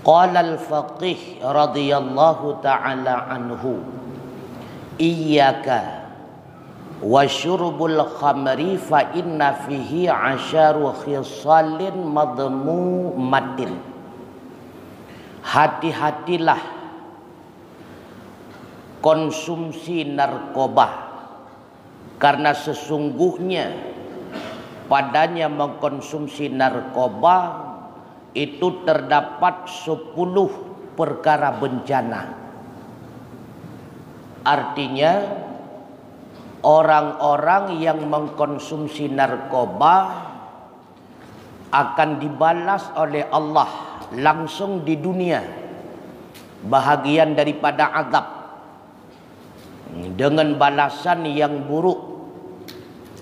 Qala al-faqih radhiyallahu ta'ala anhu, iyyaka wa syurbul khamri fa inna fihi asyaru khisalin madmumatin. Hati-hatilah konsumsi narkoba, karena sesungguhnya padanya mengkonsumsi narkoba itu terdapat 10 perkara bencana. Artinya orang-orang yang mengkonsumsi narkoba akan dibalas oleh Allah langsung di dunia, bahagian daripada azab, dengan balasan yang buruk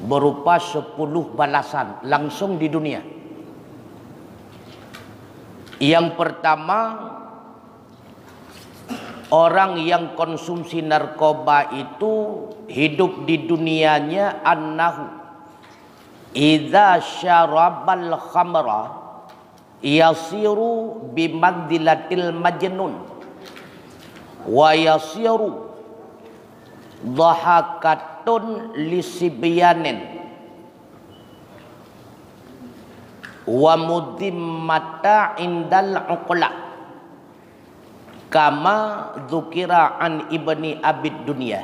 berupa 10 balasan langsung di dunia. Yang pertama, orang yang konsumsi narkoba itu hidup di dunianya annahu idza syarabal khamra yasiru bimanzilatil majnun wa yasiru dhahakatun lisibyanin wa mudimmata indal uqla kama dzukira an ibni abid dunya.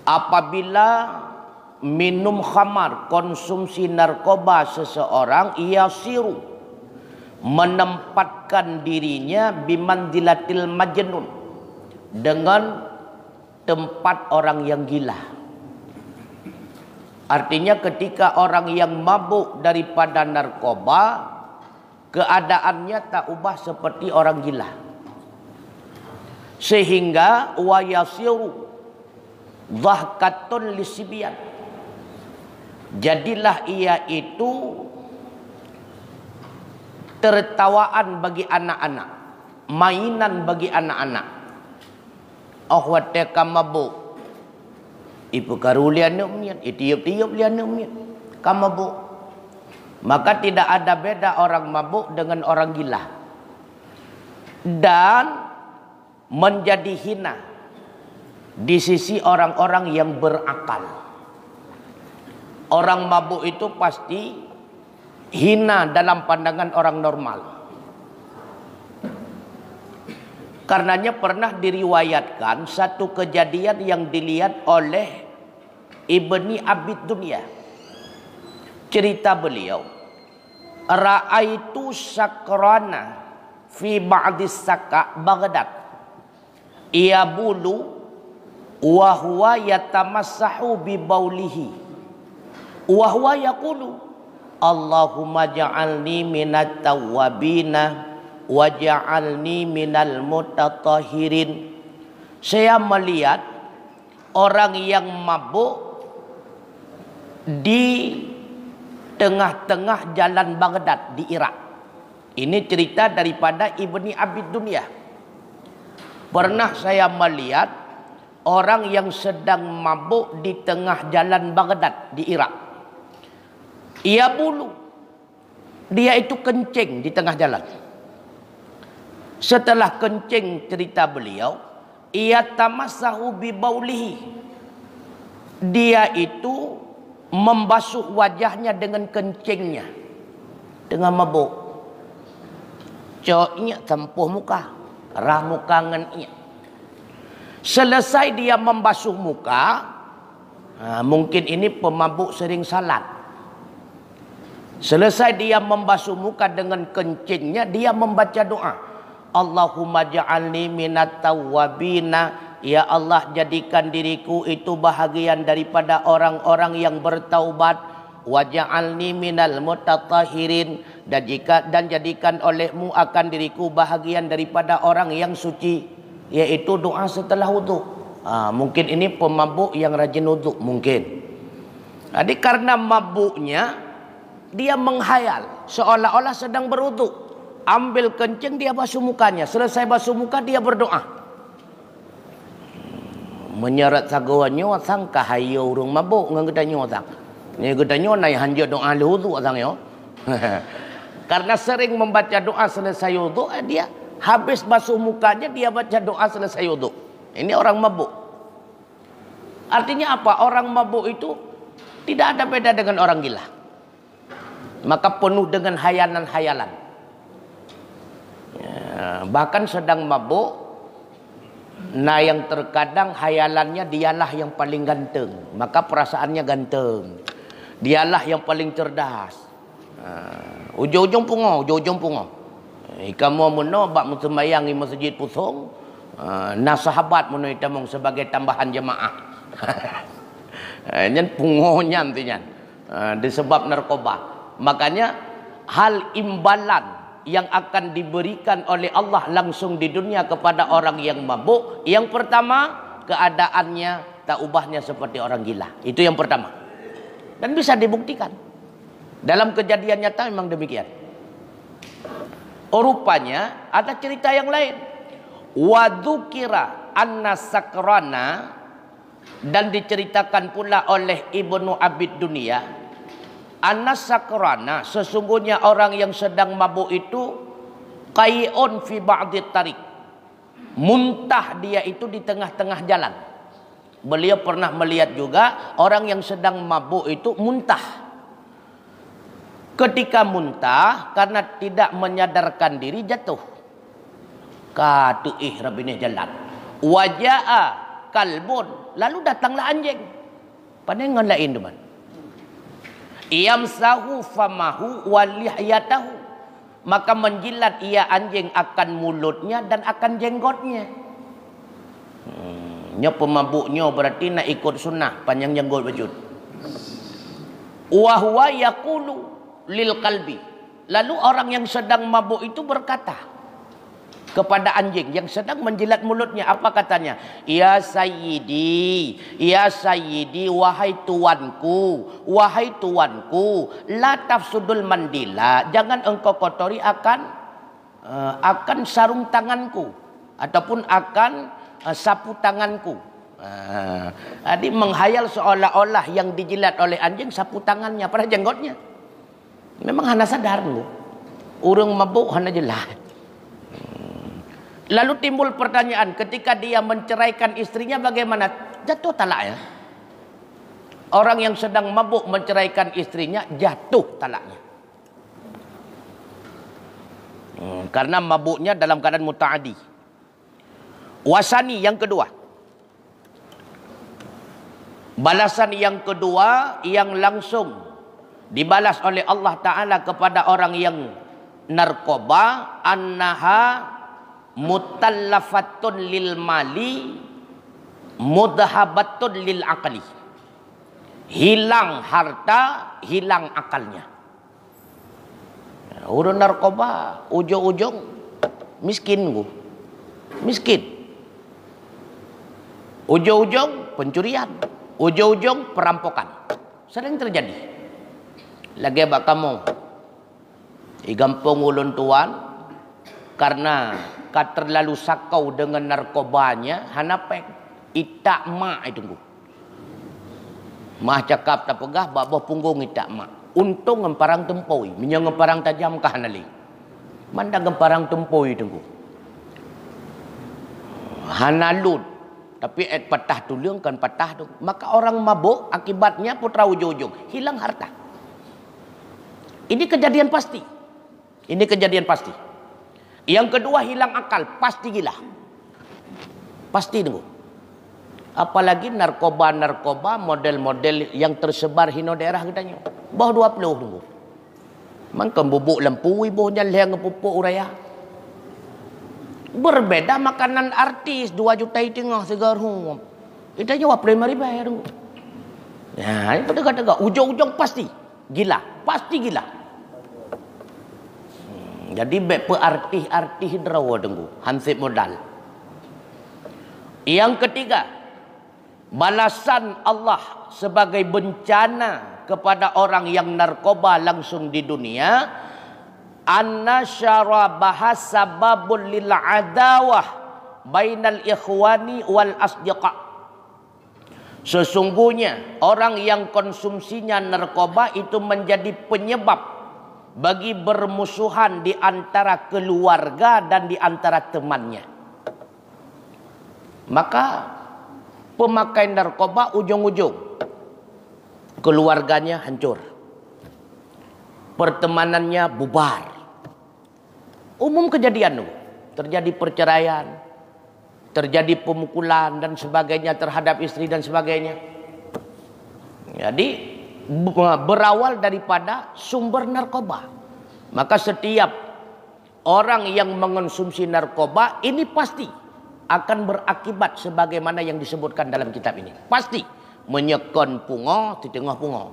Apabila minum khamar, konsumsi narkoba seseorang, yasiru menempatkan dirinya bimanzilatil majnun, dengan tempat orang yang gila. Artinya ketika orang yang mabuk daripada narkoba, keadaannya tak ubah seperti orang gila. Sehingga wa yasiru dhahkatun lisibyan, jadilah ia itu tertawaan bagi anak-anak, mainan bagi anak-anak. Ahwate kamabuk, ibu karulian numian, itiup-tiup lian numian, kamabuk. Maka tidak ada beda orang mabuk dengan orang gila, dan menjadi hina di sisi orang-orang yang berakal. Orang mabuk itu pasti hina dalam pandangan orang normal. Karenanya pernah diriwayatkan satu kejadian yang dilihat oleh Ibni Abid Dunya. Cerita beliau, ra'aitu sakrana fi ba'dis saka Baghdad iyabulu wa huwa yatamassahu bi baulihi wa huwa yaqulu Allahumma ja'alni minat tawwabina waj'alni minal mutatahhirin. Saya melihat orang yang mabuk di tengah-tengah jalan Baghdad di Irak. Ini cerita daripada Ibni Abid Dunya. Pernah saya melihat orang yang sedang mabuk di tengah jalan Baghdad di Irak. Ia bulu, dia itu kencing di tengah jalan. Setelah kencing, cerita beliau, ia tamassahu bi baulihi, dia itu membasuh wajahnya dengan kencingnya, dengan mabuk. Coknya tempuh muka, rah muka ngennya. Selesai dia membasuh muka, mungkin ini pemabuk sering salat. Selesai dia membasuh muka dengan kencingnya, dia membaca doa, Allahumma ja'alni minat tawwabina, ya Allah jadikan diriku itu bahagian daripada orang-orang yang bertaubat, waj'alni minal mutatahhirin, dan jadikan olehmu akan diriku bahagian daripada orang yang suci, yaitu doa setelah wudu. Mungkin ini pemabuk yang rajin wudu mungkin. Jadi karena mabuknya dia menghayal seolah-olah sedang berwudu. Ambil kencing, dia basuh mukanya. Selesai basuh muka, dia berdoa. Menyeret sagoannya sang kahayo urung mabuk ngan kita nyotang. Ni kita nyonai hanja doa ludu sang yo. Karena sering membaca doa selesai wudu, dia habis basuh mukanya dia baca doa selesai wudu. Ini orang mabuk. Artinya apa? Orang mabuk itu tidak ada beda dengan orang gila. Maka penuh dengan hayalan-hayalan. Ya, bahkan sedang mabuk, nah yang terkadang hayalannya dialah yang paling ganteng, maka perasaannya ganteng. Dialah yang paling cerdas. Ujung-ujung pungo, ujung-ujung pungo. Ikamu muno bak sembahyang di masjid pusong, nah sahabat muno itamong sebagai tambahan jemaah. Nyen pungonya nantinya. Disebab narkoba. Makanya hal imbalan yang akan diberikan oleh Allah langsung di dunia kepada orang yang mabuk. Yang pertama, keadaannya tak ubahnya seperti orang gila. Itu yang pertama. Dan bisa dibuktikan. Dalam kejadian nyata memang demikian. Rupanya ada cerita yang lain. Wadzukira anna sakrana, dan diceritakan pula oleh Ibnu Abid Dunia, anna sakrana, sesungguhnya orang yang sedang mabuk itu qai'un fi ba'di tarik, muntah dia itu di tengah-tengah jalan. Beliau pernah melihat juga orang yang sedang mabuk itu muntah. Ketika muntah karena tidak menyadarkan diri jatuh. Katuih rabine jalan. Waja'a kalbun, lalu datanglah anjing. Panengan lain teman. Yamsahu famahu walihyatahu, maka menjilat ia anjing akan mulutnya dan akan jenggotnya. Nya pemabuknya berarti nak ikut sunnah panjang jenggot bajut. Wa huwa yaqulu lil qalbi, lalu orang yang sedang mabuk itu berkata kepada anjing yang sedang menjilat mulutnya, apa katanya? Ya sayyidi, wahai tuanku, la tafsudul mandila, jangan engkau kotori akan sarung tanganku ataupun akan sapu tanganku. Jadi menghayal seolah-olah yang dijilat oleh anjing sapu tangannya pada jenggotnya. Memang hana sadar lu, urang mabuk hana jelas. Lalu timbul pertanyaan, ketika dia menceraikan istrinya bagaimana? Jatuh talaknya. Orang yang sedang mabuk menceraikan istrinya jatuh talaknya. Karena mabuknya dalam keadaan muta'adi. Wasani yang kedua. Balasan yang kedua yang langsung dibalas oleh Allah Ta'ala kepada orang yang narkoba, annaha mutallafatun lil mali mudhahabatun lil aqli, hilang harta, hilang akalnya. Urang narkoba ujung-ujung miskin gua, miskin. Ujung-ujung pencurian, ujung-ujung perampokan. Sering terjadi. Lagi bak kamu igampung ulun tuan karena terlalu sakau dengan narkobanya, hanapek itak mak itu gua. Mah cakap tak pegah babah punggung itak mak. Untung ngemparang tempoi, minyak ngemparang tajam kah nali. Mandang ngemparang tempoi itu gua. Hanalud, tapi patah tulang kan patah tu. Maka orang mabuk akibatnya putra ujung-ujung hilang harta. Ini kejadian pasti. Ini kejadian pasti. Yang kedua hilang akal, pasti gila. Pasti tunggu. Apalagi narkoba-narkoba model-model yang tersebar hino daerah katanya. Bawah 20 tunggu. Mangka bubuk lampu ibuhnya lehang pupuk uraya. Berbeda makanan artis 2 juta tengah segaru. Itu jawab primary bayar tunggu. Ya, itu kata-kata ujung-ujung pasti gila, pasti gila. Jadi bepe artis draw tunggu, hansip modal. Yang ketiga, balasan Allah sebagai bencana kepada orang yang narkoba langsung di dunia, anna syara bahasa babul lil adawah bainal ikhwani wal asdiqa. Sesungguhnya orang yang konsumsinya narkoba itu menjadi penyebab bagi bermusuhan di antara keluarga dan di antara temannya. Maka pemakai narkoba ujung-ujung keluarganya hancur, pertemanannya bubar. Umum kejadian itu. Terjadi perceraian, terjadi pemukulan dan sebagainya terhadap istri dan sebagainya. Jadi berawal daripada sumber narkoba. Maka setiap orang yang mengonsumsi narkoba ini pasti akan berakibat sebagaimana yang disebutkan dalam kitab ini. Pasti menyekan pungo di tengah pungo,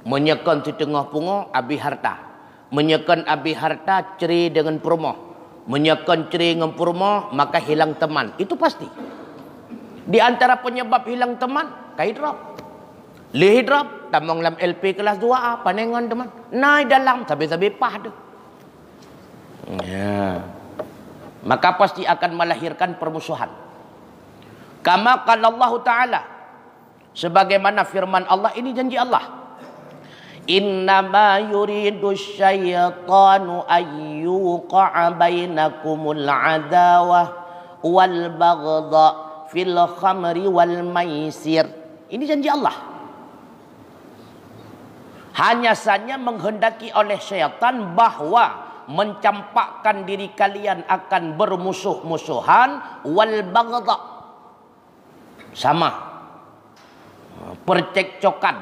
menyekan di tengah pungo abi harta, menyekan abi harta ceri dengan perumoh, menyekan ceri dengan perumoh maka hilang teman. Itu pasti. Di antara penyebab hilang teman kahidrop. Lihidrop, tamang dalam LP kelas 2A, panengan teman. Naik dalam, sabi-sabi pah tu. Ya. Maka pasti akan melahirkan permusuhan. Kama qala Allah Ta'ala. Sebagaimana firman Allah, ini janji Allah. Innama yuridu syaitanu ayyuqa'a bainakumul adawah wal baghdha fil khamri wal maisir. Ini janji Allah. Hanya saja menghendaki oleh syaitan bahwa mencampakkan diri kalian akan bermusuh-musuhan wal baghdha, sama percekcokan,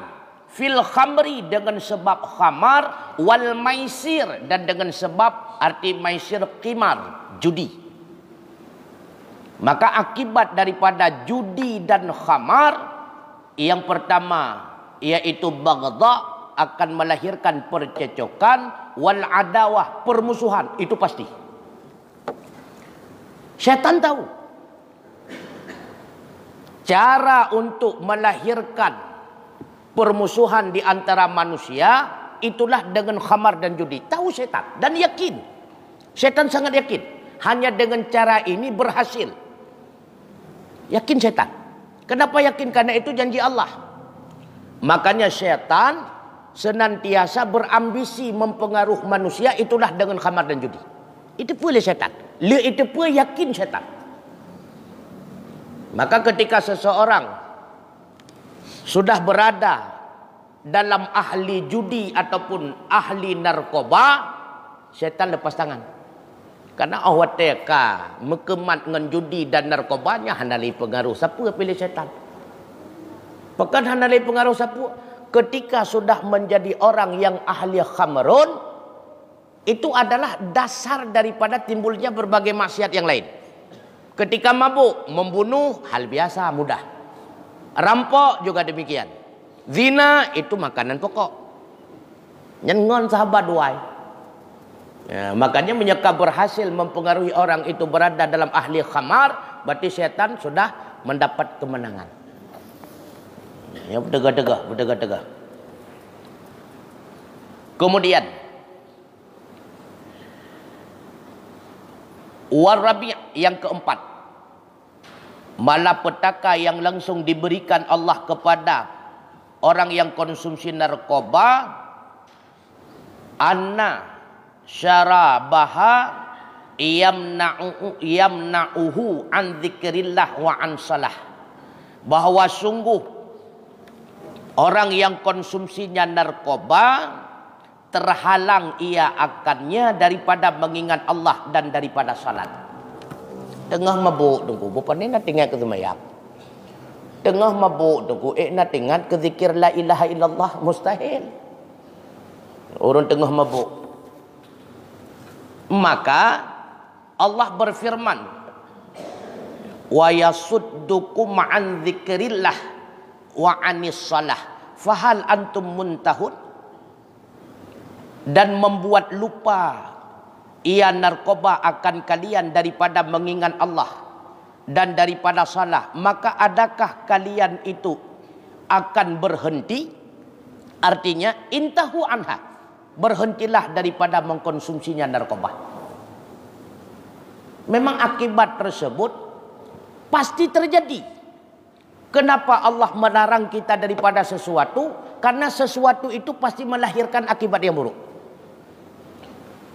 fil khamri dengan sebab khamar, wal maisir dan dengan sebab arti maisir qimar, judi. Maka akibat daripada judi dan khamar yang pertama yaitu baghdha akan melahirkan percecokan, wal adawah, permusuhan. Itu pasti. Syaitan tahu cara untuk melahirkan permusuhan di antara manusia, itulah dengan khamar dan judi. Tahu syaitan dan yakin. Syaitan sangat yakin. Hanya dengan cara ini berhasil. Yakin syaitan. Kenapa yakin? Karena itu janji Allah. Makanya syaitan senantiasa berambisi mempengaruhi manusia, itulah dengan khamar dan judi. Itu pula syaitan. Itu pula yakin syaitan. Maka ketika seseorang sudah berada dalam ahli judi ataupun ahli narkoba, syaitan lepas tangan. Karena awak teka mekemat dengan judi dan narkobanya handali pengaruh. Siapa pilih syaitan? Pekan handali pengaruh siapa? Ketika sudah menjadi orang yang ahli khamrun, itu adalah dasar daripada timbulnya berbagai maksiat yang lain. Ketika mabuk, membunuh hal biasa, mudah. Rampok juga demikian. Zina itu makanan pokok. Nyengon sahabat duai. Ya, makanya menyeka berhasil mempengaruhi orang itu berada dalam ahli khamar, berarti syaitan sudah mendapat kemenangan. Ya, bertegah-tegah. Kemudian warabi' yang keempat, malapetaka yang langsung diberikan Allah kepada orang yang konsumsi narkoba, anna syarabaha yamna'uhu an dzikrillah wa an salah, bahwa sungguh orang yang konsumsinya narkoba terhalang ia akannya daripada mengingat Allah dan daripada salat. Tengah mabuk tunggu, bukan nak tinggal ke semayang. Tengah mabuk tunggu, nak tinggal ke zikir la ilaha illallah, mustahil. Orang tengah mabuk. Maka Allah berfirman, wa yasuddukum an dzikrillah wa anis salah fahal antum muntahun, dan membuat lupa ia narkoba akan kalian daripada mengingat Allah dan daripada salah, maka adakah kalian itu akan berhenti? Artinya intahu anha, berhentilah daripada mengkonsumsinya narkoba. Memang akibat tersebut pasti terjadi. Kenapa Allah melarang kita daripada sesuatu? Karena sesuatu itu pasti melahirkan akibat yang buruk.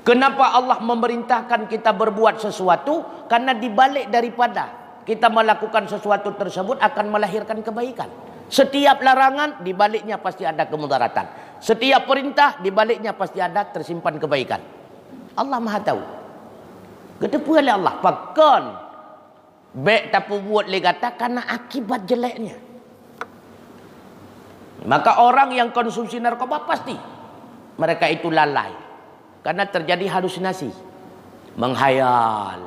Kenapa Allah memerintahkan kita berbuat sesuatu? Karena dibalik daripada kita melakukan sesuatu tersebut akan melahirkan kebaikan. Setiap larangan dibaliknya pasti ada kemudaratan. Setiap perintah dibaliknya pasti ada tersimpan kebaikan. Allah Maha tahu. Kedepu oleh Allah. Bahkan baik tapi buat le kata karena akibat jeleknya. Maka orang yang konsumsi narkoba pasti mereka itu lalai. Karena terjadi halusinasi. Menghayal.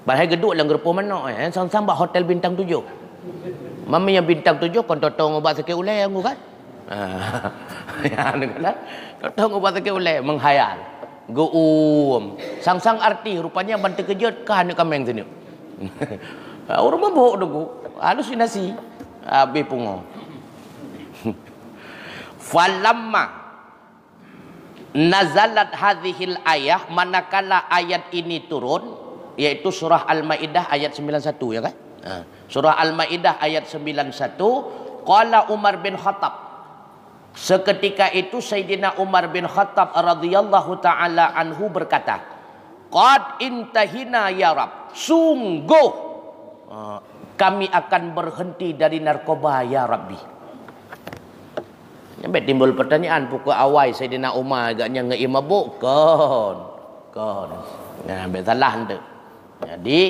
Padahal geduk lah ngerupa mana. Sang-sang hotel bintang 7. Mamanya bintang 7 kon totong ubat sakit ulai aku kan. Ya kan. Totong ubat sakit ulai menghayal. Goom. Sang-sang arti rupanya bantu kejut kan kameng sini. Orang mabuk tu. Halusinasi. Habis pungo. Falamma nazalat hadhil ayah, manakala ayat ini turun, yaitu surah Al-Maidah ayat 91 ya kan? Surah Al-Maidah ayat 91, qala Umar bin Khattab. Seketika itu Sayyidina Umar bin Khattab radhiyallahu taala anhu berkata, qad intahina ya Rabb, sungguh kami akan berhenti dari narkoba ya Rabbi. Sampai timbul pertanyaan pukul awal Sayyidina Umar agaknya ngei mabuk kon. Nah, salah tu. Jadi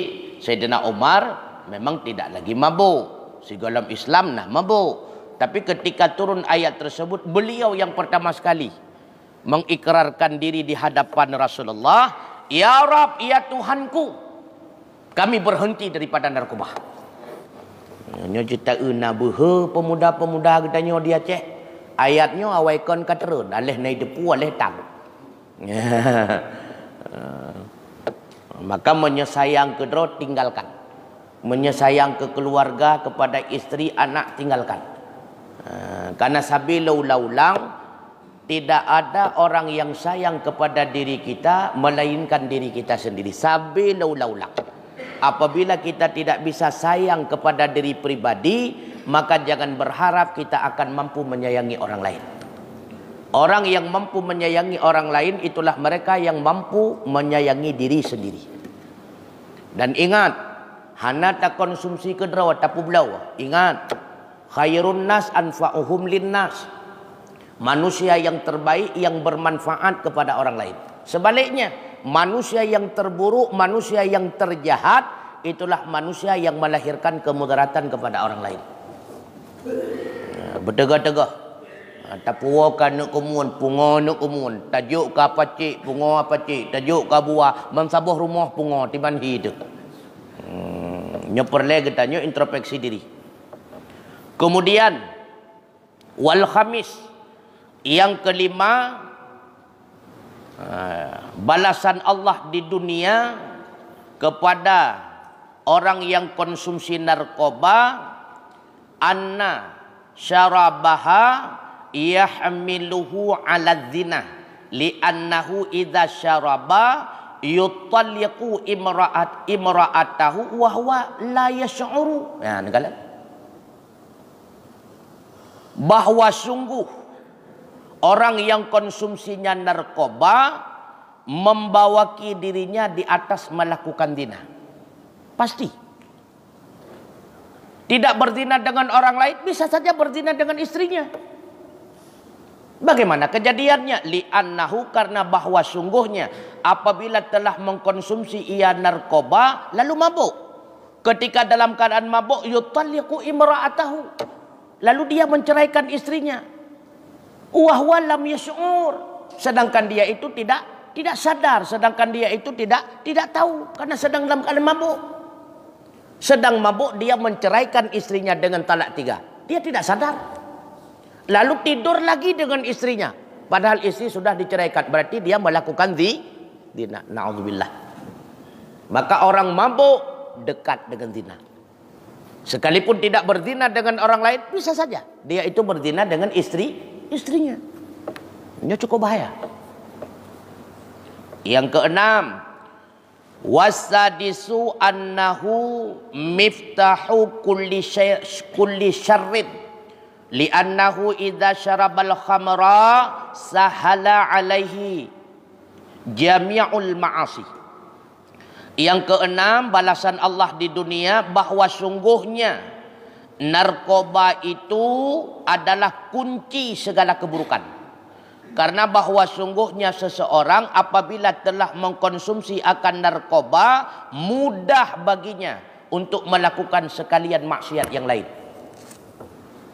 Sayyidina Umar memang tidak lagi mabuk. Segala Islam nah mabuk. Tapi ketika turun ayat tersebut, beliau yang pertama sekali mengikrarkan diri di hadapan Rasulullah, ya Rabb, ya Tuhanku, kami berhenti daripada narkoba. Nyo cerita behe pemuda-pemuda katanya dia cek. Ayatnya awaikan katerun, alih naik depu, alih tang. Maka menyayang kedua tinggalkan. Menyayang ke keluarga, kepada istri, anak tinggalkan. Karena sabilaulang tidak ada orang yang sayang kepada diri kita melainkan diri kita sendiri. Sabilaulang. Apabila kita tidak bisa sayang kepada diri pribadi, maka jangan berharap kita akan mampu menyayangi orang lain. Orang yang mampu menyayangi orang lain itulah mereka yang mampu menyayangi diri sendiri. Dan ingat, hana tak konsumsi kedua tapu belau. Ingat, khairun nas anfa'uhum linnas. Manusia yang terbaik yang bermanfaat kepada orang lain. Sebaliknya, manusia yang terburuk, manusia yang terjahat, itulah manusia yang melahirkan kemudaratan kepada orang lain. Bertegah-tegah. Tapuakan nak kemun, pungo nak kemun. Tajuk ke apa cik, pungo apa cik. Tajuk ke buah, mensabuh rumah pungo tiban hidup. Nyeperle katanya introspeksi diri. Kemudian wal khamis, yang kelima, balasan Allah di dunia kepada orang yang konsumsi narkoba, anna syarabaha yahmiluhu ala zina li'annahu idza syaraba yutalliqu imra'atahu wa huwa la yash'uru. Ya, negala. Bahwa sungguh orang yang konsumsinya narkoba membawaki dirinya di atas melakukan zina. Pasti. Tidak berzina dengan orang lain, bisa saja berzina dengan istrinya. Bagaimana kejadiannya? Li'annahu, karena bahwa sungguhnya apabila telah mengkonsumsi ia narkoba lalu mabuk. Ketika dalam keadaan mabuk, yutalliqu imra'atahu. Lalu dia menceraikan istrinya. Wa huwa lam yash'ur. Sedangkan dia itu tidak sadar, sedangkan dia itu tidak tahu karena sedang dalam keadaan mabuk. Sedang mabuk dia menceraikan istrinya dengan talak 3. Dia tidak sadar. Lalu tidur lagi dengan istrinya. Padahal istri sudah diceraikan. Berarti dia melakukan zina. Na'udzubillah. Maka orang mabuk dekat dengan zina. Sekalipun tidak berzina dengan orang lain, bisa saja dia itu berzina dengan istrinya. Ini cukup bahaya. Yang keenam, wasadisu annahu miftahu kulli syarrin li'annahu idza syarabal khamra sahala alaihi jami'ul ma'asi. Yang keenam, balasan Allah di dunia, bahwa sungguhnya narkoba itu adalah kunci segala keburukan. Karena bahwa sungguhnya seseorang apabila telah mengkonsumsi akan narkoba, mudah baginya untuk melakukan sekalian maksiat yang lain.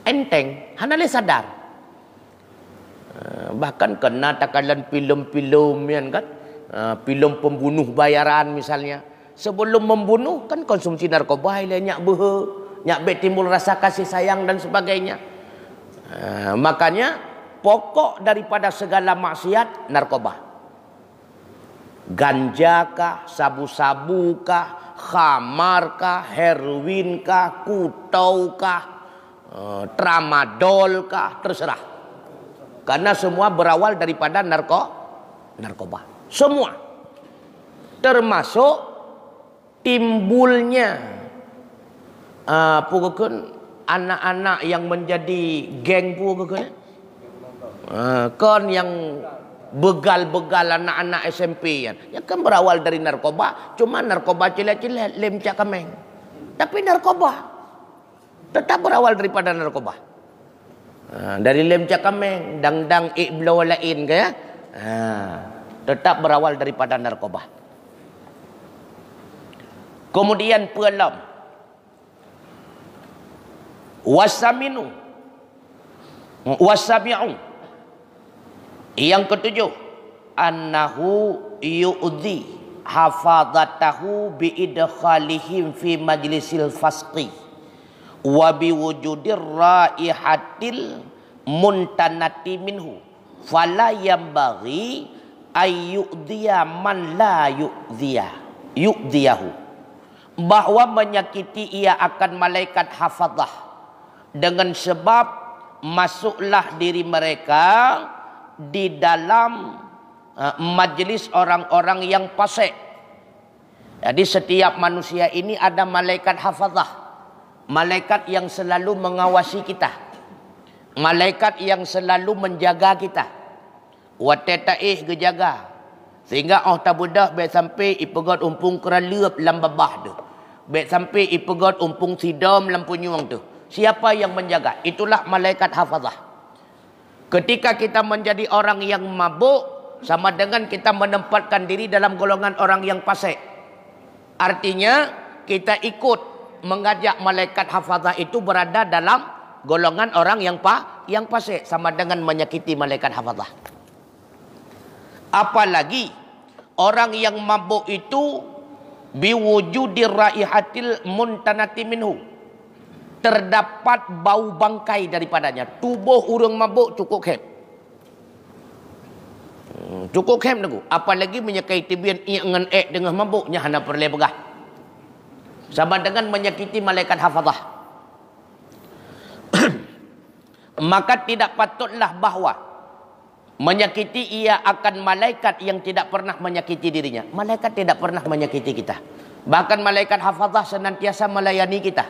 Enteng, hanale sadar. Bahkan kena takalan film-film kan, film pembunuh bayaran misalnya. Sebelum membunuh kan konsumsi narkoba, nyak behe, nyak bet timbul rasa kasih sayang dan sebagainya. Makanya pokok daripada segala maksiat narkoba. Ganja kah, sabu-sabu kah, khamar kah, heroin kah, kutau kah, tramadol kah, terserah. Karena semua berawal daripada narkoba. Semua. Termasuk timbulnya anak-anak yang menjadi geng kan yang begal-begal anak-anak SMP ya kan berawal dari narkoba. Cuma narkoba cilet-cilet lemcak kameng. Tapi narkoba tetap berawal daripada narkoba. Dari lemcak kameng, dang-dang iblo lain ke ya. Tetap berawal daripada narkoba. Kemudian pelam. Wasaminu. Wasabi'u. Yang ketujuh, annahu yu'dhi hafadatahu biidkhalihim fi majlisil fasqi wa biwujudir raihatil muntanati minhu fala yambaghi ayyudhiya man la yu'dhiyahu. Bahwa menyakiti ia akan malaikat hafadzah dengan sebab masuklah diri mereka di dalam majlis orang-orang yang fasik. Jadi setiap manusia ini ada malaikat hafadzah, malaikat yang selalu mengawasi kita, malaikat yang selalu menjaga kita. Watetaih gejaga sehingga tabudah baik sampai ipegot umpung keraleup lam babah tu, baik sampai ipegot umpung sidom lam punyuang tu. Siapa yang menjaga? Itulah malaikat hafadzah. Ketika kita menjadi orang yang mabuk, sama dengan kita menempatkan diri dalam golongan orang yang fasik. Artinya kita ikut mengajak malaikat hafadzah itu berada dalam golongan orang yang fasik, sama dengan menyakiti malaikat hafadzah. Apalagi orang yang mabuk itu biwujudir raihatil muntanati minhu, terdapat bau bangkai daripadanya. Tubuh orang mabuk cukup hem. Cukup hem tu. Apalagi menyakiti bian dengan dengan mabuknya hana perle begah. Sama dengan menyakiti malaikat hafadzah. Maka tidak patutlah bahwa menyakiti ia akan malaikat yang tidak pernah menyakiti dirinya. Malaikat tidak pernah menyakiti kita. Bahkan malaikat hafadzah senantiasa melayani kita.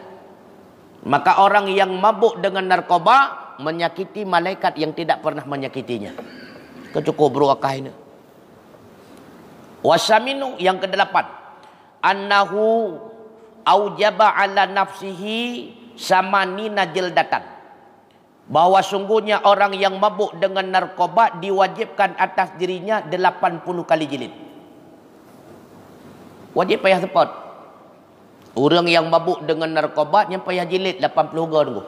Maka orang yang mabuk dengan narkoba menyakiti malaikat yang tidak pernah menyakitinya. Kecukup beruakah ini. Wasaminu yang kedelapan, annahu aujaba ala nafsihi samanina jildatan. Bahwa sungguhnya orang yang mabuk dengan narkoba diwajibkan atas dirinya 80 kali jilid. Wajib payah tepat. Orang yang mabuk dengan narkoba yang payah jilid 80 gol.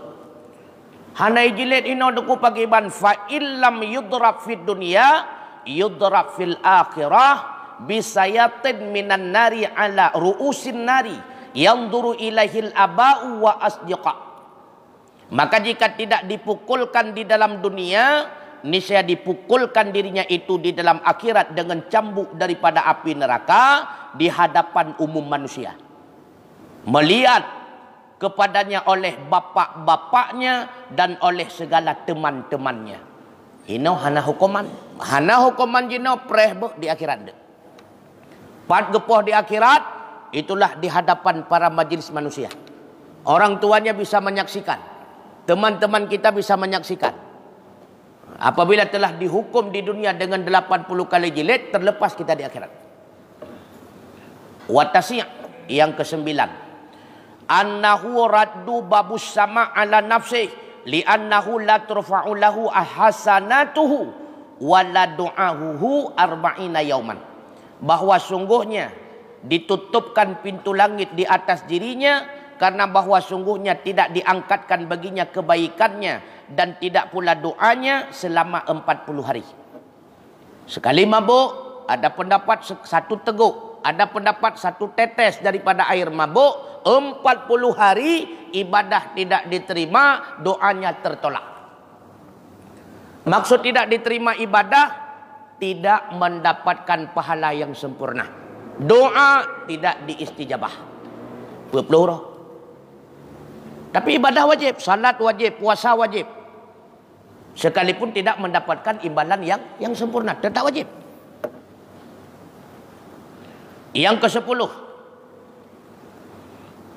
Hanai jilid ino duku pagi ban fa illam yudrab fid dunya yudrab fil akhirah bisayatin minan nari ala ruusin nari yanzuru ilaihil aba'u wa asdiqa. Maka jika tidak dipukulkan di dalam dunia, niscaya dipukulkan dirinya itu di dalam akhirat dengan cambuk daripada api neraka di hadapan umum manusia. Melihat kepadanya oleh bapak-bapaknya dan oleh segala teman-temannya. Ino hana hukuman. Hana hukuman jino preh di akhirat. Pat gepoh di akhirat, itulah di hadapan para majlis manusia. Orang tuanya bisa menyaksikan. Teman-teman kita bisa menyaksikan. Apabila telah dihukum di dunia dengan 80 kali jilid, terlepas kita di akhirat. Watasi' yang kesembilan. Annahu raddu babus sama ala nafsih li'annahu la turfa'u lahu hasanatuhu wa la du'ahuhu arba'ina yauman. Bahwa sungguhnya ditutupkan pintu langit di atas dirinya, karena bahwa sungguhnya tidak diangkatkan baginya kebaikannya dan tidak pula doanya selama 40 hari. Sekali mabuk, ada pendapat satu teguk, ada pendapat satu tetes daripada air mabuk, 40 hari ibadah tidak diterima, doanya tertolak. Maksud tidak diterima ibadah, tidak mendapatkan pahala yang sempurna. Doa tidak diistijabah. Berpeluruh. Tapi ibadah wajib, salat wajib, puasa wajib. Sekalipun tidak mendapatkan imbalan yang sempurna, tetap wajib. Yang ke-10,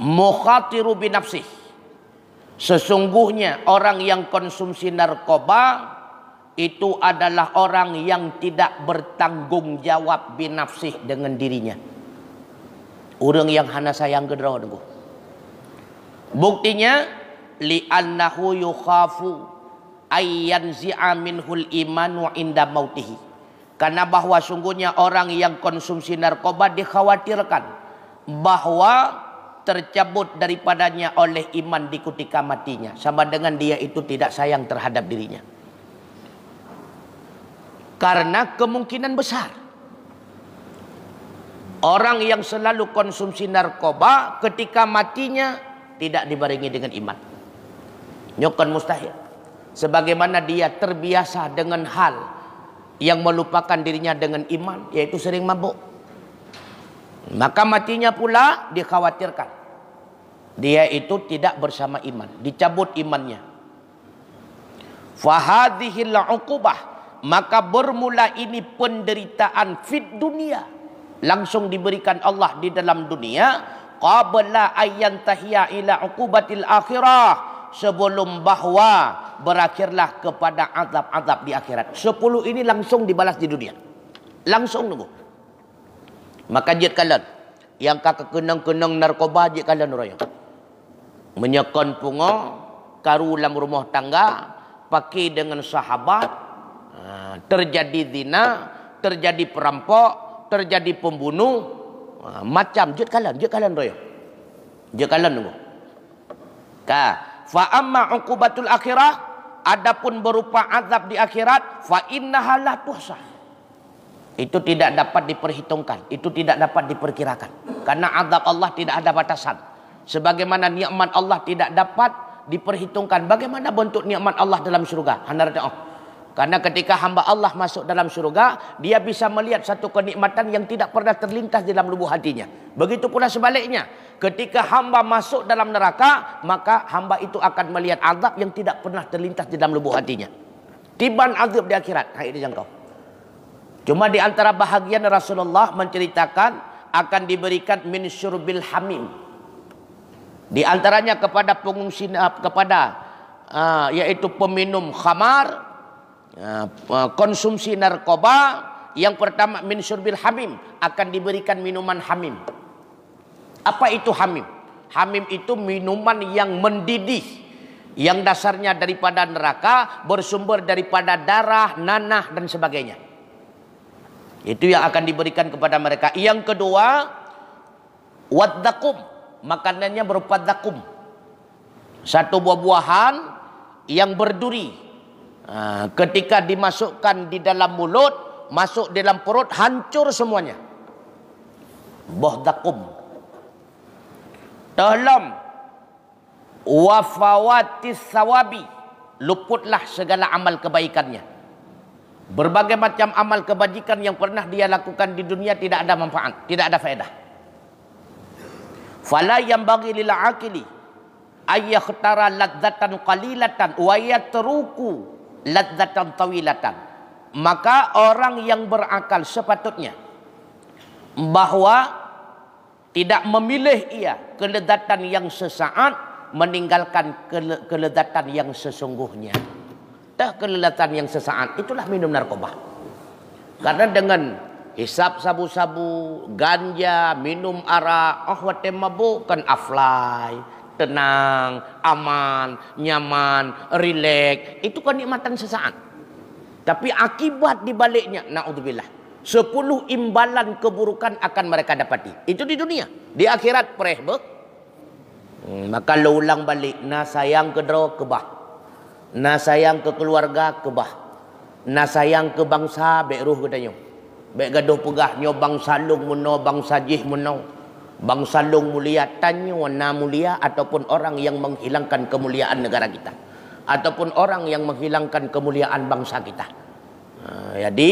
mukhatiru binafsih. Sesungguhnya orang yang konsumsi narkoba itu adalah orang yang tidak bertanggung jawab binafsih dengan dirinya. Orang yang hana sayang gedera nunggu. Buktinya li'annahu yukhafu ayyanzi'a minhul imanu inda mautihi. Karena bahwa sungguhnya orang yang konsumsi narkoba dikhawatirkan bahwa tercabut daripadanya oleh iman di ketika matinya, sama dengan dia itu tidak sayang terhadap dirinya. Karena kemungkinan besar orang yang selalu konsumsi narkoba ketika matinya tidak dibarengi dengan iman. Nyokan mustahil. Sebagaimana dia terbiasa dengan hal yang melupakan dirinya dengan iman, yaitu sering mabuk. Maka matinya pula dikhawatirkan dia itu tidak bersama iman, dicabut imannya. Fahadhil uqubah, maka bermula ini penderitaan fid dunia, langsung diberikan Allah di dalam dunia, qabla ayyan tahya ila uqubatil akhirah, sebelum bahwa berakhirlah kepada azab-azab di akhirat. 10 ini langsung dibalas di dunia. Langsung nunggu. Maka jid kalian yang kakak kenang-kenang narkoba, jid kalian royong. Menyekon pungo, karu dalam rumah tangga, pakai dengan sahabat, terjadi zina, terjadi perampok, terjadi pembunuh, macam jid kalian royo. Jid kalian nunggu. Fa amma uqubatul akhirah, adapun berupa azab di akhirat, fa innaha la tuhsah. Itu tidak dapat diperhitungkan, itu tidak dapat diperkirakan. Karena azab Allah tidak ada batasan. Sebagaimana nikmat Allah tidak dapat diperhitungkan. Bagaimana bentuk nikmat Allah dalam surga? Karena ketika hamba Allah masuk dalam surga, dia bisa melihat satu kenikmatan yang tidak pernah terlintas dalam lubuk hatinya. Begitu pula sebaliknya, ketika hamba masuk dalam neraka, maka hamba itu akan melihat azab yang tidak pernah terlintas di dalam lubuk hatinya. Tiban azab di akhirat, hai dijangkau. Cuma di antara bahagian Rasulullah menceritakan akan diberikan min syurbil hamim. Di antaranya kepada pengungsi, yaitu peminum khamar, konsumsi narkoba, yang pertama min syurbil hamim, akan diberikan minuman hamim. Apa itu hamim? Hamim itu minuman yang mendidih, yang dasarnya daripada neraka, bersumber daripada darah, nanah dan sebagainya. Itu yang akan diberikan kepada mereka. Yang kedua, waddakum, makanannya berupa dakum, satu buah-buahan yang berduri. Ketika dimasukkan di dalam mulut, masuk dalam perut, hancur semuanya. Buah dakum. Dalam wafawatis sawabi, luputlah segala amal kebaikannya. Berbagai macam amal kebajikan yang pernah dia lakukan di dunia tidak ada manfaat, tidak ada faedah. Fala yanbaghi lil aqili ay yakhtara ladzatan qalilatan wa yatruku ladzatan tawilatan. Maka orang yang berakal sepatutnya bahwa tidak memilih ia kelezatan yang sesaat meninggalkan kelezatan yang sesungguhnya. Tak kelezatan yang sesaat, itulah minum narkoba. Karena dengan hisap sabu-sabu, ganja, minum arak, wate mabuk kan aflai, tenang, aman, nyaman, rileks. Itu kenikmatan sesaat. Tapi akibat di baliknya, naudzubillah, 10 imbalan keburukan akan mereka dapati. Itu di dunia. Di akhirat pereh. Maka lo ulang balik. Na sayang ke dro kebah. Na sayang ke keluarga kebah. Na sayang ke bangsa beruh katanya. Bek gaduh pegah nyo bangsa lung muno, bangsa jih muno. Bangsa lung mulia tanyo na mulia, ataupun orang yang menghilangkan kemuliaan negara kita. Ataupun orang yang menghilangkan kemuliaan bangsa kita. Jadi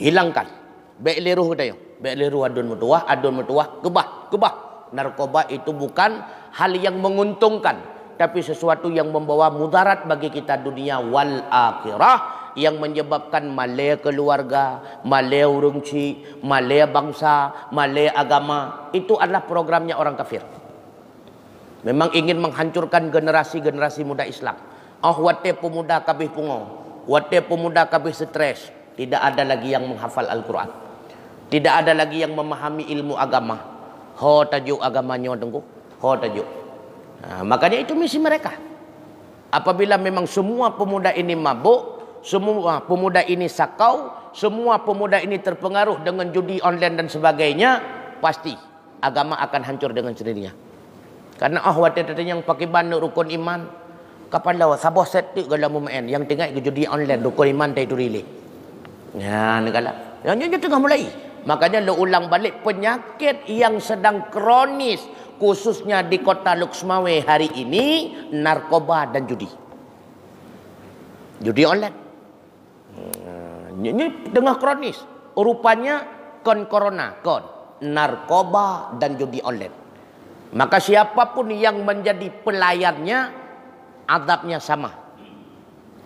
hilangkan. Bek liruh katanya. Bek liruh adun mutuah kebah. Narkoba itu bukan hal yang menguntungkan, tapi sesuatu yang membawa mudarat bagi kita dunia wal akhirah, yang menyebabkan malaya keluarga, malaya urungci, malaya bangsa, malaya agama. Itu adalah programnya orang kafir. Memang ingin menghancurkan generasi-generasi muda Islam. Wate pemuda kabeh pungo, wate pemuda kabeh stres. Tidak ada lagi yang menghafal Al-Quran. Tidak ada lagi yang memahami ilmu agama. Ho tajuk agamanya tengku. Ho tajuk. Makanya itu misi mereka. Apabila memang semua pemuda ini mabuk, semua pemuda ini sakau, semua pemuda ini terpengaruh dengan judi online dan sebagainya, pasti agama akan hancur dengan sendirinya. Karena wate yang pakai bandu rukun iman, kapan lawa sabah setik galam main yang tengah ke judi online rukun iman itu relay. Ya, negala. Yang tengah mulai. Makanya lo ulang balik penyakit yang sedang kronis, khususnya di kota Luxmawe hari ini, narkoba dan judi. Judi online. Ini tengah kronis. Rupanya corona, narkoba dan judi online. Maka siapapun yang menjadi pelayannya, azabnya sama.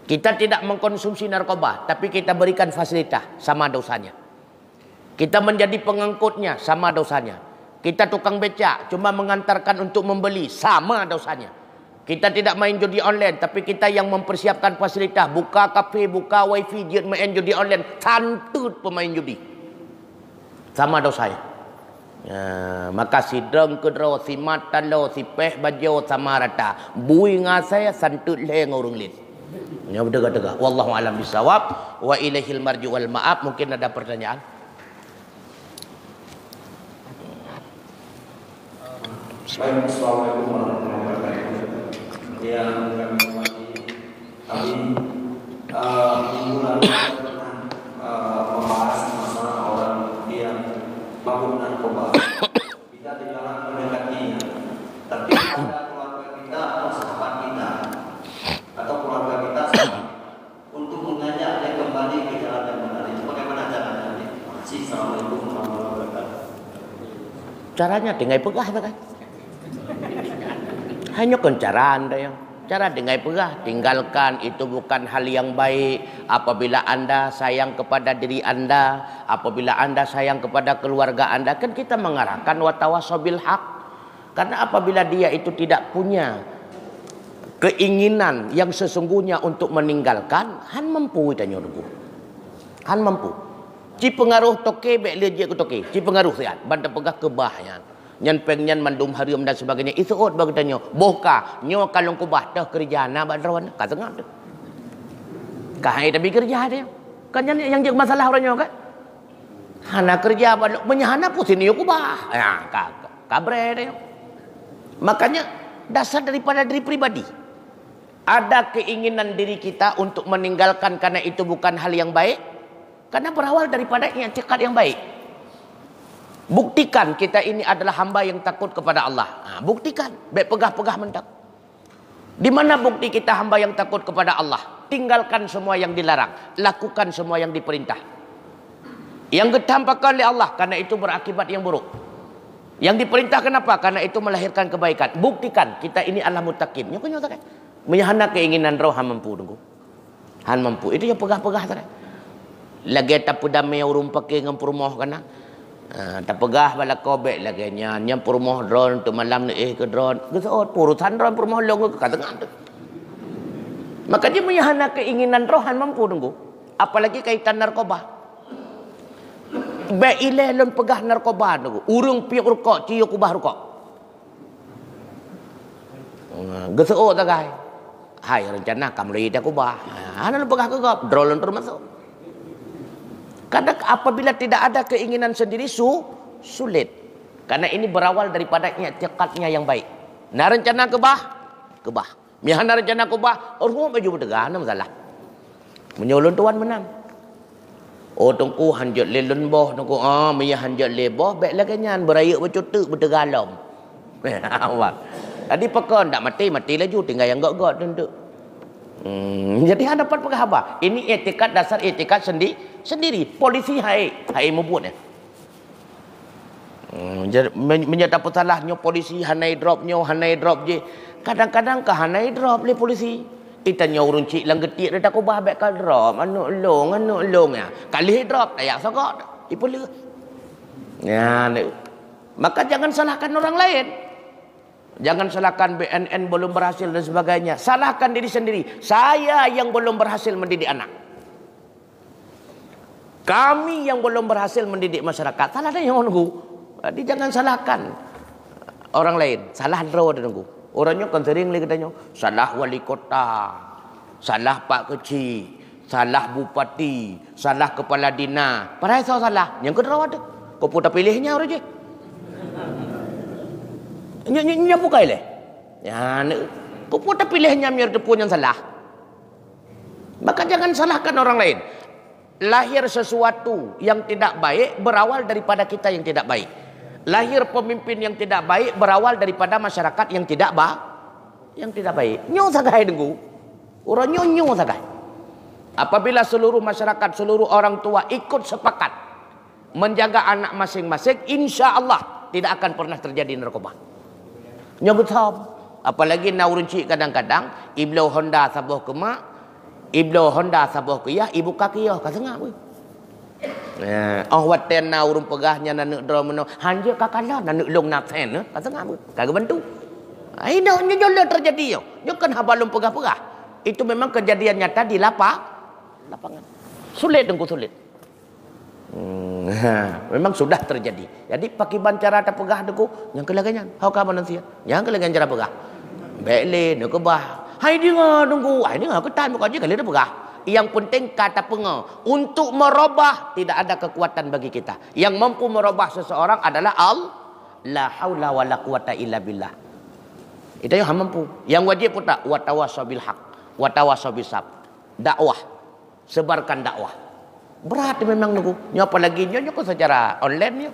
Kita tidak mengkonsumsi narkoba, tapi kita berikan fasilitas, sama dosanya. Kita menjadi pengangkutnya, sama dosanya. Kita tukang becak, cuma mengantarkan untuk membeli, sama dosanya. Kita tidak main judi online, tapi kita yang mempersiapkan fasilitas, buka kafe, buka wifi, dia main judi online, santut pemain judi. Sama dosanya. Maka si dreng kedro, si matan lo, si peh bajo sama rata. Bui ngasaya santut le ngurung lin. Ya berdegar-degar. Wallahu a'lam bisawab wa ilaihil marji wal ma'ab. Mungkin ada pertanyaan. Baik, assalamualaikum warahmatullahi wabarakatuh. Yang kami hormati, kami minggu lalu pernah membahas masalah orang yang mabuk narkoba. Kita dilarang mendekatinya, tapi ada keluarga kita atau sahabat kita atau keluarga kita untuk mengajak dia kembali ke jalan yang benar. Itu bagaimana caranya? Terima kasih. Assalamualaikum warahmatullahi wabarakatuh. Caranya dengan pegah kan? Hanya kencaraan yang cara dengan pegah, tinggalkan, itu bukan hal yang baik. Apabila anda sayang kepada diri anda, apabila anda sayang kepada keluarga anda, kan kita mengarahkan watawasau bil haq. Karena apabila dia itu tidak punya keinginan yang sesungguhnya untuk meninggalkan, han mampu tanya dulu. Han mampu. Ci pengaruh toke bek leje ke toke. Ci pengaruh siat, banda pegah kebahnya. Nyan pengen mandum harium dan sebagainya. Itu ot bagdanya. Boka nyo kalung kubah dah kerja na badrawan ka tengah tu. Kahai tapi kerja dia. Kan yang jadi masalah orangnya kan. Hana kerja balok menyahana pun sini kubah. Ya kabre dia. Makanya dasar daripada diri pribadi. Ada keinginan diri kita untuk meninggalkan karena itu bukan hal yang baik. Karena berawal daripada i'tiqad yang baik. Buktikan kita ini adalah hamba yang takut kepada Allah. Buktikan. Baik pegah-pegah mentak. Di mana bukti kita hamba yang takut kepada Allah? Tinggalkan semua yang dilarang. Lakukan semua yang diperintah. Yang ditampakkan oleh Allah. Karena itu berakibat yang buruk. Yang diperintah kenapa? Karena itu melahirkan kebaikan. Buktikan kita ini adalah mutakin. Menyahana keinginan roh han mampu. Han mampu. Itu yang pegah-pegah. Lagi tapu damai urung pakai ngampur moh kana. Tak pegah bala kobek lagi nya perumoh drone tu malam ni ke drone. Gesot urusan drone perumoh long ke tengah tu. Maka dia menyahana keinginan rohan mampu tunggu. Apalagi kaitan narkoba. Baik ileh lon pegah narkoba tunggu. Urung piuk rokok, ciuk kubah rokok. Gesot tak gai. Hai rencana kamu lagi dah kubah. Ana lon pegah ke gop, drone lon termasuk. Kadang apabila tidak ada keinginan sendiri sulit. Karena ini berawal daripada i'tiqadnya yang baik. Nah rencana kebah. Mihana rencana kebah, orang baju bertegah, ada masalah. Menyolong tuan menang. Oh tungku hanjut lelun boh, tungku mia hanjut leboh, baik lagi nyan berayak bercutuk bertegalom. Awak. Tadi pekon tak mati laju tinggal yang gok-gok tunduk. Jadi hadapan penghabar. Ini etikat dasar etikat sendiri. Polisi hai membuatnya. Jadi menyata salahnya polisi hanai drop je. Kadang-kadang ke hanai drop le polisi. Itanya urun cik lang getik dah tak ubah baik kal drop. Anu long ya. Kali drop tak sokok. Ipul. Ya, maka jangan salahkan orang lain. Jangan salahkan BNN belum berhasil dan sebagainya. Salahkan diri sendiri. Saya yang belum berhasil mendidik anak. Kami yang belum berhasil mendidik masyarakat. Salah yang nunggu. Jadi jangan salahkan orang lain. Salah draw dan nunggu. Orangnya kan sering lagi katanya. Salah wali kota. Salah pak kecil. Salah bupati. Salah kepala dinas. Padahal salah. Yang kedua ada. Kau pun tak pilihnya orang je. Nya bukai leh. Ya, kau pun tak pilihnya mir depun yang salah. Maka jangan salahkan orang lain. Lahir sesuatu yang tidak baik berawal daripada kita yang tidak baik. Lahir pemimpin yang tidak baik berawal daripada masyarakat yang tidak baik. Nyo sagai dengku. Orang nyo sagai. Apabila seluruh masyarakat, seluruh orang tua ikut sepakat menjaga anak masing-masing, insya Allah tidak akan pernah terjadi narkoba. Nyobut hom. Apalagi naurun cik kadang-kadang iblau Honda sabuh ke mak, iblau Honda sabuh ke ya, ibu kaki ya kasengah we. Waten naurun pegahnya nanuk dromeno, hanja kakala nanuk long napsen kasengah we. Kagak bantu. Aino nyolo terjadi yo. Yo kan habalum pegah-pegah. Itu memang kejadian nyata di lapangan. Sulit dengku sulit. Memang sudah terjadi. Jadi pakai bancara tak pegah deku yang kelagannya. Hau ka manusia. Yang kelagan cara pegah. Bele nak kebah. Hai dia nunggu. Hai dia ketan bukan je kali dia pegah. Yang penting kata penga untuk merubah tidak ada kekuatan bagi kita. Yang mampu merubah seseorang adalah Allah. La haula wala quwata illa billah. Itu yang mampu. Yang wajib putak wa tawassaw bil haq wa tawassaw bis sabr. Dakwah. Sebarkan dakwah. Berat memang nunggu. Nyo apalagi nyo kok secara online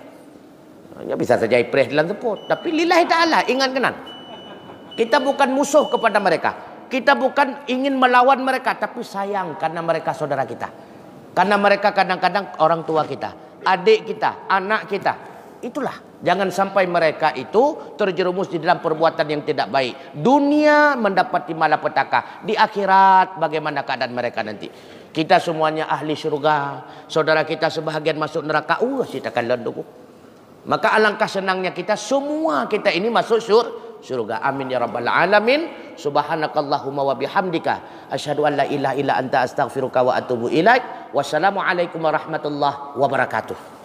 nyo bisa saja press dalam support. Tapi lillahi ta'ala ingat kenan. Kita bukan musuh kepada mereka. Kita bukan ingin melawan mereka, tapi sayang karena mereka saudara kita. Karena mereka kadang-kadang orang tua kita, adik kita, anak kita. Itulah. Jangan sampai mereka itu terjerumus di dalam perbuatan yang tidak baik. Dunia mendapati malapetaka. Di akhirat bagaimana keadaan mereka nanti. Kita semuanya ahli syurga. Saudara kita sebahagian masuk neraka. Kita akan lenduk. Maka alangkah senangnya kita semua kita ini masuk syurga. Amin ya rabbal alamin. Subhanakallahumma wa bihamdika asyhadu an la ilaha illa anta astaghfiruka wa atubu ilaik. Wassalamualaikum warahmatullahi wabarakatuh.